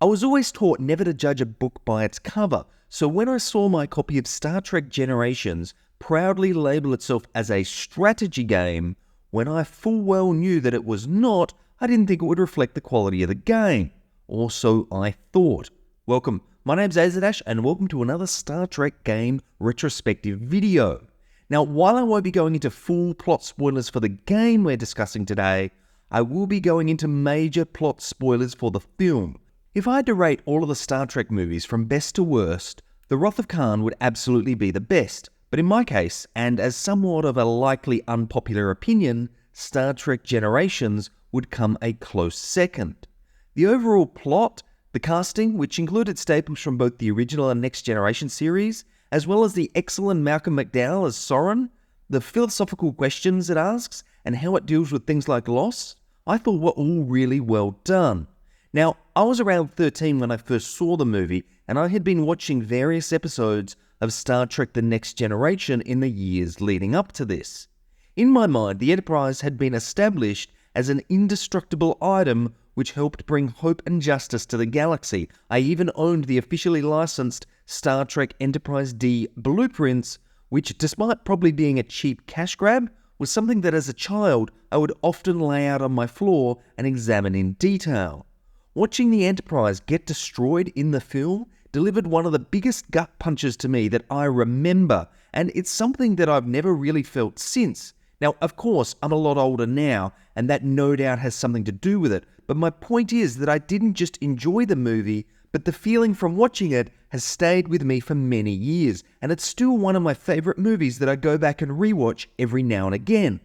I was always taught never to judge a book by its cover, so when I saw my copy of Star Trek Generations proudly label itself as a strategy game, when I full well knew that it was not, I didn't think it would reflect the quality of the game. Or so I thought. Welcome, my name's Azadash and welcome to another Star Trek game retrospective video. Now, while I won't be going into full plot spoilers for the game we're discussing today, I will be going into major plot spoilers for the film. If I had to rate all of the Star Trek movies from best to worst, The Wrath of Khan would absolutely be the best. But in my case, and as somewhat of a likely unpopular opinion, Star Trek Generations would come a close second. The overall plot, the casting, which included staples from both the original and Next Generation series, as well as the excellent Malcolm McDowell as Soren, the philosophical questions it asks, and how it deals with things like loss, I thought were all really well done. Now, I was around 13 when I first saw the movie, and I had been watching various episodes of Star Trek The Next Generation in the years leading up to this. In my mind, the Enterprise had been established as an indestructible item which helped bring hope and justice to the galaxy. I even owned the officially licensed Star Trek Enterprise D blueprints, which, despite probably being a cheap cash grab, was something that as a child I would often lay out on my floor and examine in detail. Watching the Enterprise get destroyed in the film delivered one of the biggest gut punches to me that I remember, and it's something that I've never really felt since. Now, of course, I'm a lot older now, and that no doubt has something to do with it, but my point is that I didn't just enjoy the movie, but the feeling from watching it has stayed with me for many years, and it's still one of my favourite movies that I go back and rewatch every now and again.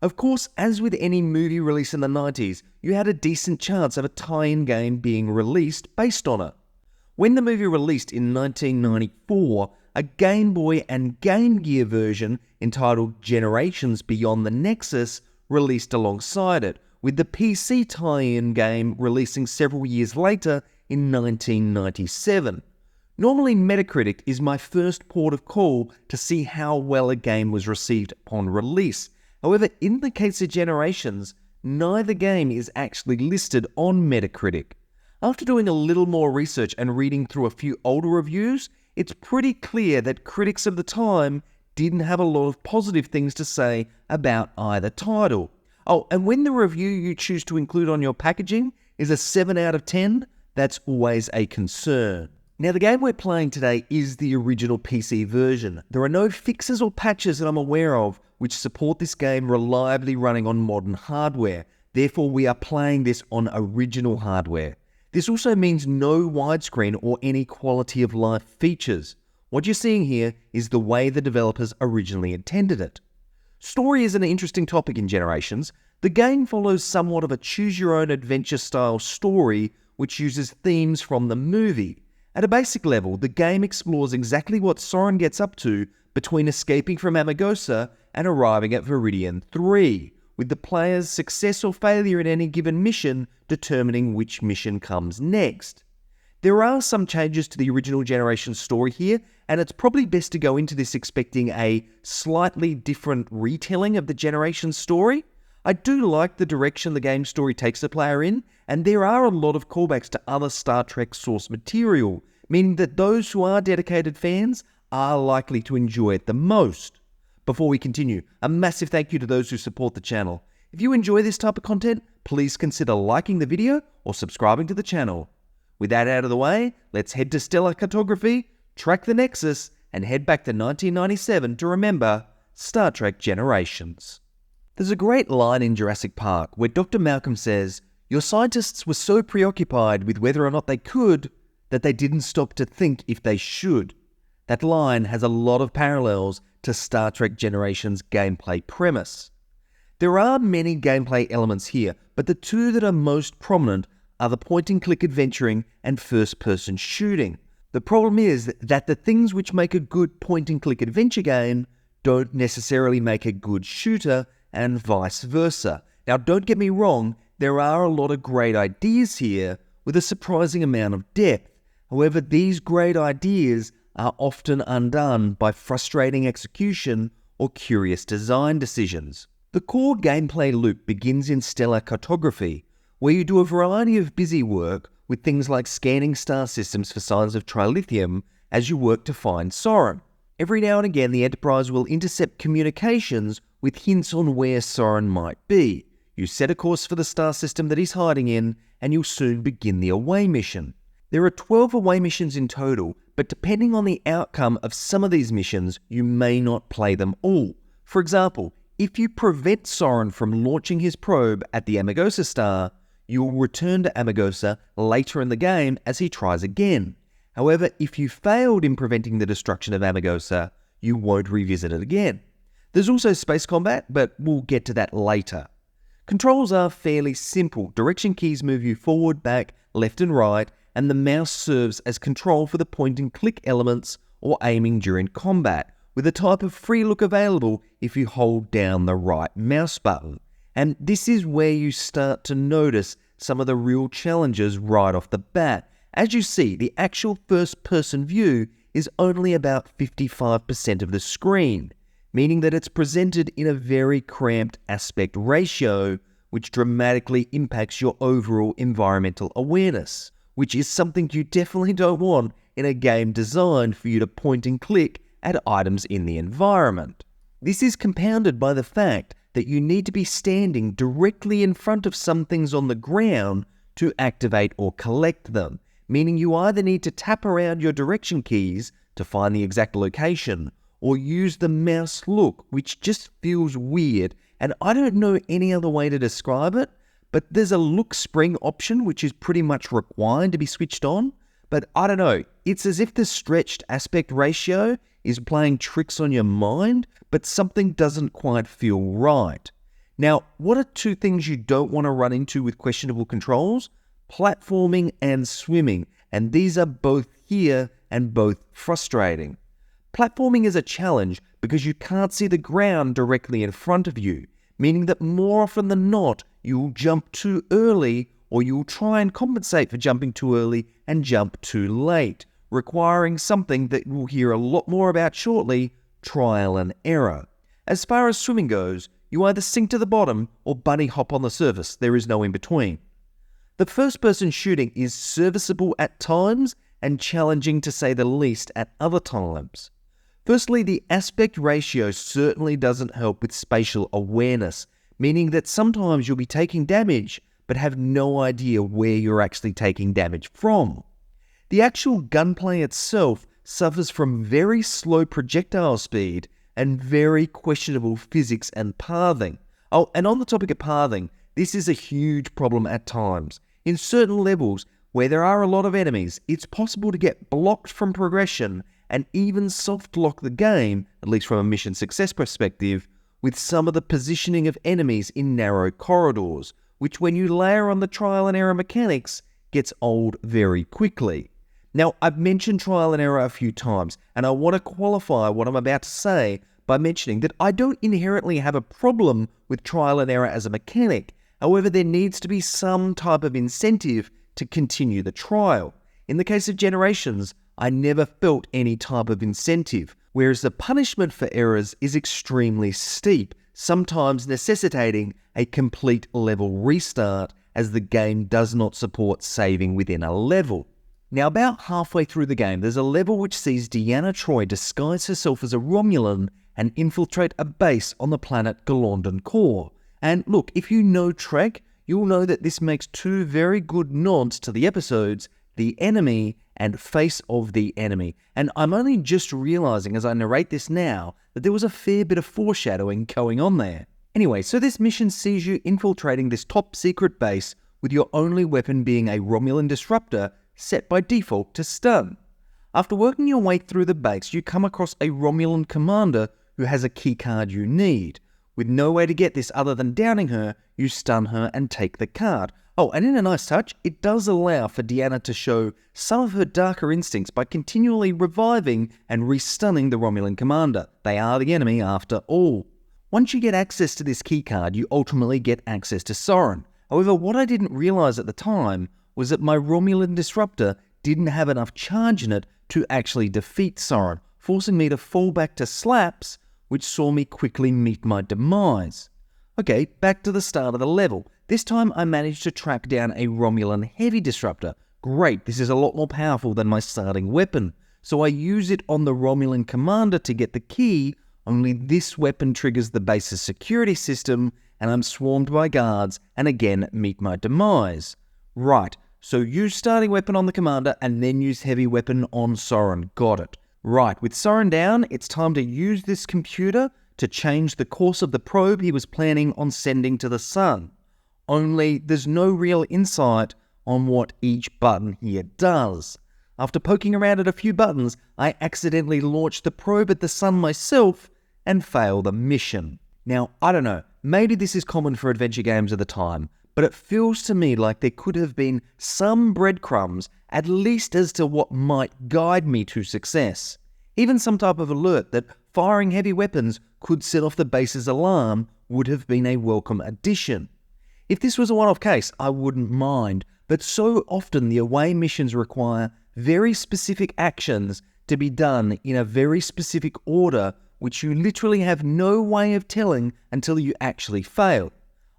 Of course, as with any movie release in the 90s, you had a decent chance of a tie-in game being released based on it. When the movie released in 1994, a Game Boy and Game Gear version entitled Generations Beyond the Nexus released alongside it, with the PC tie-in game releasing several years later in 1997. Normally, Metacritic is my first port of call to see how well a game was received upon release. However, in the case of Generations, neither game is actually listed on Metacritic. After doing a little more research and reading through a few older reviews, it's pretty clear that critics of the time didn't have a lot of positive things to say about either title. Oh, and when the review you choose to include on your packaging is a 7 out of 10, that's always a concern. Now, the game we're playing today is the original PC version. There are no fixes or patches that I'm aware of which support this game reliably running on modern hardware. Therefore, we are playing this on original hardware. This also means no widescreen or any quality of life features. What you're seeing here is the way the developers originally intended it. Story is an interesting topic in Generations. The game follows somewhat of a choose-your-own-adventure style story which uses themes from the movie. At a basic level, the game explores exactly what Soren gets up to between escaping from Amargosa and arriving at Veridian 3, with the player's success or failure in any given mission determining which mission comes next. There are some changes to the original Generation story here, and it's probably best to go into this expecting a slightly different retelling of the Generation story. I do like the direction the game story takes the player in, and there are a lot of callbacks to other Star Trek source material, meaning that those who are dedicated fans are likely to enjoy it the most. Before we continue, a massive thank you to those who support the channel. If you enjoy this type of content, please consider liking the video or subscribing to the channel. With that out of the way, let's head to Stellar Cartography, track the Nexus, and head back to 1997 to remember Star Trek Generations. There's a great line in Jurassic Park where Dr. Malcolm says, "Your scientists were so preoccupied with whether or not they could that they didn't stop to think if they should." That line has a lot of parallels to Star Trek Generations' gameplay premise. There are many gameplay elements here, but the two that are most prominent are the point-and-click adventuring and first-person shooting. The problem is that the things which make a good point-and-click adventure game don't necessarily make a good shooter, and vice versa. Now, don't get me wrong, there are a lot of great ideas here with a surprising amount of depth. However, these great ideas are often undone by frustrating execution or curious design decisions. The core gameplay loop begins in Stellar Cartography, where you do a variety of busy work with things like scanning star systems for signs of trilithium as you work to find Soren. Every now and again, the Enterprise will intercept communications with hints on where Soren might be. You set a course for the star system that he's hiding in, and you'll soon begin the away mission. There are 12 away missions in total, but depending on the outcome of some of these missions, you may not play them all. For example, if you prevent Soren from launching his probe at the Amargosa star, you will return to Amargosa later in the game as he tries again. However, if you failed in preventing the destruction of Amargosa, you won't revisit it again. There's also space combat, but we'll get to that later. Controls are fairly simple. Direction keys move you forward, back, left and right, and the mouse serves as control for the point and click elements or aiming during combat, with a type of free look available if you hold down the right mouse button. And this is where you start to notice some of the real challenges right off the bat. As you see, the actual first-person view is only about 55% of the screen, meaning that it's presented in a very cramped aspect ratio, which dramatically impacts your overall environmental awareness, which is something you definitely don't want in a game designed for you to point and click at items in the environment. This is compounded by the fact that you need to be standing directly in front of some things on the ground to activate or collect them, meaning you either need to tap around your direction keys to find the exact location, or use the mouse look, which just feels weird, and I don't know any other way to describe it, but there's a look spring option which is pretty much required to be switched on, but I don't know, it's as if the stretched aspect ratio is playing tricks on your mind, but something doesn't quite feel right. Now, what are two things you don't want to run into with questionable controls? Platforming and swimming, and these are both here and both frustrating. Platforming is a challenge because you can't see the ground directly in front of you, meaning that more often than not, you'll jump too early or you'll try and compensate for jumping too early and jump too late, requiring something that we'll hear a lot more about shortly, trial and error. As far as swimming goes, you either sink to the bottom or bunny hop on the surface. There is no in between. The first-person shooting is serviceable at times and challenging to say the least at other times. Firstly, the aspect ratio certainly doesn't help with spatial awareness, meaning that sometimes you'll be taking damage but have no idea where you're actually taking damage from. The actual gunplay itself suffers from very slow projectile speed and very questionable physics and pathing. Oh, and on the topic of pathing, this is a huge problem at times. In certain levels, where there are a lot of enemies, it's possible to get blocked from progression and even soft lock the game, at least from a mission success perspective, with some of the positioning of enemies in narrow corridors, which when you layer on the trial and error mechanics, gets old very quickly. Now, I've mentioned trial and error a few times, and I want to qualify what I'm about to say by mentioning that I don't inherently have a problem with trial and error as a mechanic. However, there needs to be some type of incentive to continue the trial. In the case of Generations, I never felt any type of incentive, whereas the punishment for errors is extremely steep, sometimes necessitating a complete level restart as the game does not support saving within a level. Now, about halfway through the game, there's a level which sees Deanna Troi disguise herself as a Romulan and infiltrate a base on the planet Galorndon Core. And look, if you know Trek, you'll know that this makes two very good nods to the episodes, The Enemy and Face of the Enemy. And I'm only just realizing as I narrate this now that there was a fair bit of foreshadowing going on there. Anyway, so this mission sees you infiltrating this top secret base with your only weapon being a Romulan disruptor set by default to stun. After working your way through the base, you come across a Romulan commander who has a keycard you need. With no way to get this other than downing her, you stun her and take the card. Oh, and in a nice touch, it does allow for Deanna to show some of her darker instincts by continually reviving and restunning the Romulan commander. They are the enemy after all. Once you get access to this keycard, you ultimately get access to Soren. However, what I didn't realize at the time was that my Romulan disruptor didn't have enough charge in it to actually defeat Soren, forcing me to fall back to slaps, which saw me quickly meet my demise. Okay, back to the start of the level. This time I managed to track down a Romulan heavy disruptor, Great, this is a lot more powerful than my starting weapon. So I use it on the Romulan commander to get the key, only this weapon triggers the base's security system, and I'm swarmed by guards, and again meet my demise. Right, so use starting weapon on the commander, and then use heavy weapon on Soren. Got it. Right, with Soren down, it's time to use this computer to change the course of the probe he was planning on sending to the sun. Only there's no real insight on what each button here does. After poking around at a few buttons, I accidentally launched the probe at the sun myself and fail the mission. Now, I don't know, maybe this is common for adventure games of the time, but it feels to me like there could have been some breadcrumbs, at least as to what might guide me to success. Even some type of alert that firing heavy weapons could set off the base's alarm would have been a welcome addition. If this was a one-off case, I wouldn't mind, but so often the away missions require very specific actions to be done in a very specific order, which you literally have no way of telling until you actually fail.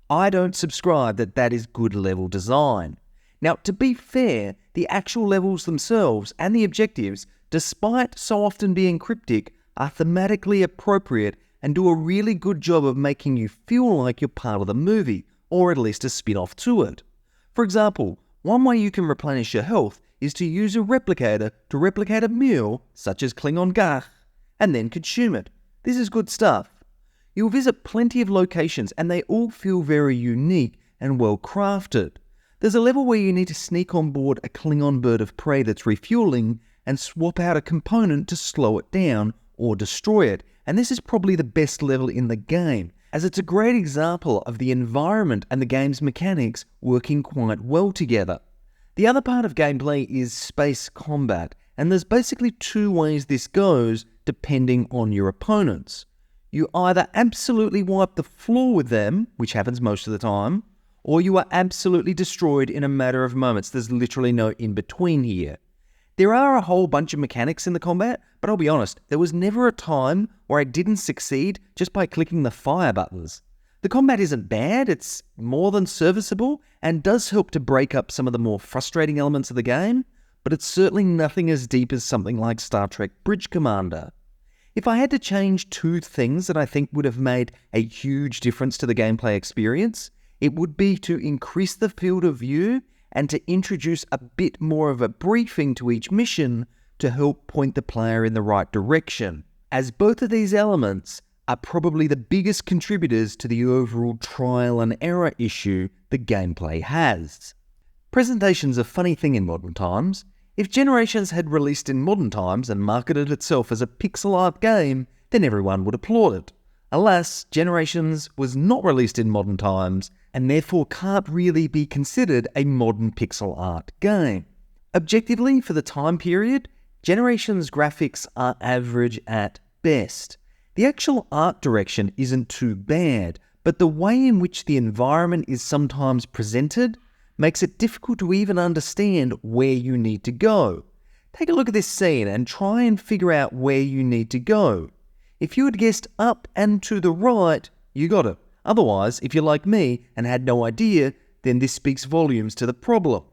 I don't subscribe that that is good level design. Now, to be fair, the actual levels themselves and the objectives, despite so often being cryptic, are thematically appropriate and do a really good job of making you feel like you're part of the movie, or at least a spin-off to it. For example, one way you can replenish your health is to use a replicator to replicate a meal, such as Klingon Gach, and then consume it. This is good stuff. You'll visit plenty of locations and they all feel very unique and well crafted. There's a level where you need to sneak on board a Klingon bird of prey that's refueling and swap out a component to slow it down or destroy it, and this is probably the best level in the game, as it's a great example of the environment and the game's mechanics working quite well together. The other part of gameplay is space combat, and there's basically two ways this goes depending on your opponents. You either absolutely wipe the floor with them, which happens most of the time, or you are absolutely destroyed in a matter of moments. There's literally no in-between here. There are a whole bunch of mechanics in the combat, but I'll be honest, there was never a time where I didn't succeed just by clicking the fire buttons. The combat isn't bad, it's more than serviceable, and does help to break up some of the more frustrating elements of the game, but it's certainly nothing as deep as something like Star Trek Bridge Commander. If I had to change two things that I think would have made a huge difference to the gameplay experience, it would be to increase the field of view and to introduce a bit more of a briefing to each mission to help point the player in the right direction, as both of these elements are probably the biggest contributors to the overall trial and error issue the gameplay has. Presentation's a funny thing in modern times. If Generations had released in modern times and marketed itself as a pixel art game, then everyone would applaud it. Alas, Generations was not released in modern times, and therefore can't really be considered a modern pixel art game. Objectively, for the time period, Generations graphics are average at best. The actual art direction isn't too bad, but the way in which the environment is sometimes presented makes it difficult to even understand where you need to go. Take a look at this scene and try and figure out where you need to go. If you had guessed up and to the right, you got it. Otherwise, if you're like me and had no idea, then this speaks volumes to the problem.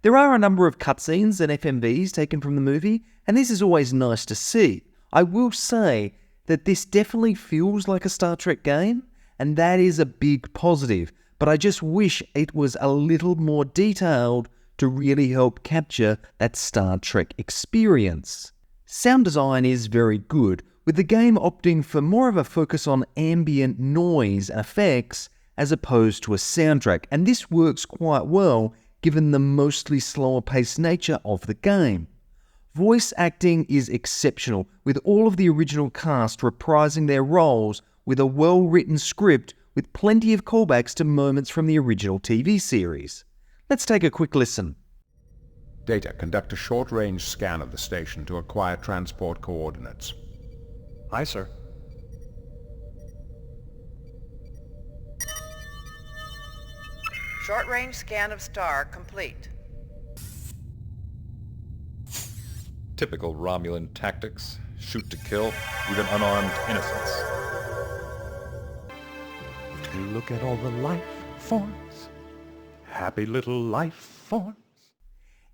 There are a number of cutscenes and FMVs taken from the movie, and this is always nice to see. I will say that this definitely feels like a Star Trek game, and that is a big positive, but I just wish it was a little more detailed to really help capture that Star Trek experience. Sound design is very good, with the game opting for more of a focus on ambient noise effects as opposed to a soundtrack, and this works quite well given the mostly slower paced nature of the game. Voice acting is exceptional, with all of the original cast reprising their roles with a well-written script with plenty of callbacks to moments from the original TV series. Let's take a quick listen. Data, conduct a short-range scan of the station to acquire transport coordinates. Aye, sir. Short-range scan of Star complete. Typical Romulan tactics. Shoot to kill, even unarmed innocents. Look at all the life forms. Happy little life forms.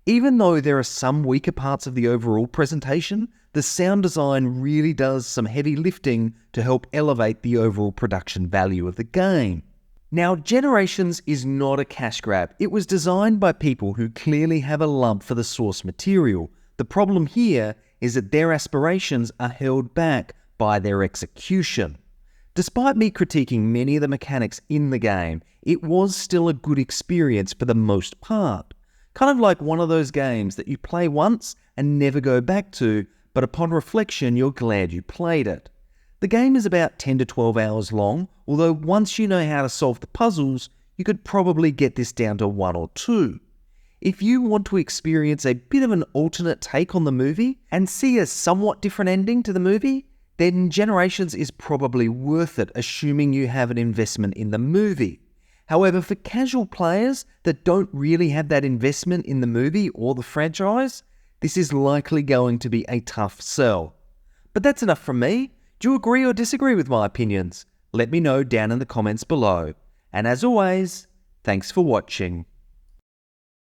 Even though there are some weaker parts of the overall presentation, the sound design really does some heavy lifting to help elevate the overall production value of the game. Now, Generations is not a cash grab. It was designed by people who clearly have a love for the source material. The problem here is that their aspirations are held back by their execution. Despite me critiquing many of the mechanics in the game, it was still a good experience for the most part. Kind of like one of those games that you play once and never go back to, but upon reflection you're glad you played it. The game is about 10 to 12 hours long, although once you know how to solve the puzzles, you could probably get this down to 1 or 2. If you want to experience a bit of an alternate take on the movie and see a somewhat different ending to the movie, then Generations is probably worth it, assuming you have an investment in the movie. However, for casual players that don't really have that investment in the movie or the franchise, this is likely going to be a tough sell. But that's enough from me. Do you agree or disagree with my opinions? Let me know down in the comments below. And as always, thanks for watching.